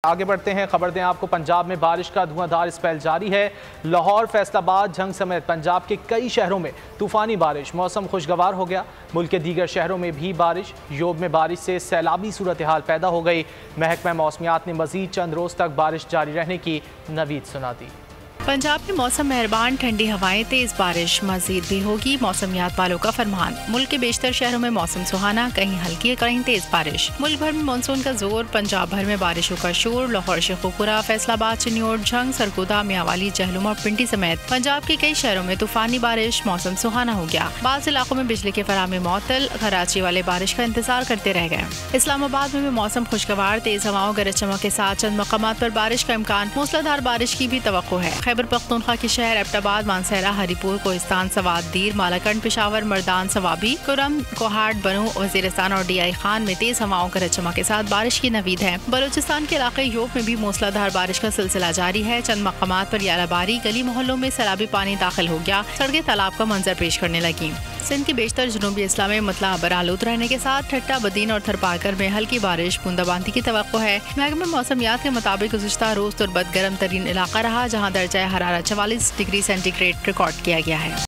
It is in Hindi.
आगे बढ़ते हैं, खबर दें आपको पंजाब में बारिश का धुआंधार स्पेल जारी है। लाहौर, फैसलाबाद, झंग समेत पंजाब के कई शहरों में तूफानी बारिश, मौसम खुशगवार हो गया। मुल्क के दीगर शहरों में भी बारिश। योब में बारिश से सैलाबी सूरत हाल पैदा हो गई। महकमा मौसमियात ने मजीद चंद रोज तक बारिश जारी रहने की नवीद सुना दी। पंजाब में मौसम मेहरबान, ठंडी हवाएं, तेज बारिश मजीद भी होगी। मौसमियात वालों का फरमान। मुल्क के बेशतर शहरों में मौसम सुहाना, कहीं हल्की कहीं तेज बारिश। मुल्क भर में मानसून का जोर, पंजाब भर में बारिशों का शोर। लाहौर, शेखुपुरा, फैसलाबाद, चिन्योट, झंग, सरगोदा, मियावाली, जहलुम और पिंडी समेत पंजाब के कई शहरों में तूफानी बारिश, मौसम सुहाना हो गया। बाज़ इलाकों में बिजली के फराहमी मुअत्तल, कराची वाले बारिश का इंतजार करते रह गए। इस्लामाबाद में भी मौसम खुशगवार, तेज हवाओं, गरज चमक के साथ चंद मकामात पर बारिश का इम्कान, मूसलाधार बारिश की भी तवक्को है। खैबर पख्तूनख्वा के शहर एबटाबाद, मानसहरा, हरीपुर, कोहिस्तान, सवात, दीर, मालाकंड, पेशावर, मर्दान, सवाबी, कुरम, कोहाट, बनू, वजीरिस्तान और DI खान में तेज हवाओं, गरज चमक के साथ बारिश की नवीद है। बलूचिस्तान के इलाके योब में भी मूसलाधार बारिश का सिलसिला जारी है। चंद मकामात पर यालाबारी, गली मोहल्लों में सैलाबी पानी दाखिल हो गया। सड़कें तालाब का मंजर पेश करने लगी। सिंध की बेशतर जनूबी इस्ला में मतला बरालूद रहने के साथ ठट्टा, बदीन और थरपाकर में हल्की बारिश, बूंदाबांदी की तवक्को है। महकमा मौसमियात के मुताबिक गुज़िश्ता रोज तुरबत गर्म तरीन इलाका रहा, जहाँ दर्जा हरारत 44 डिग्री सेंटीग्रेड रिकॉर्ड किया गया है।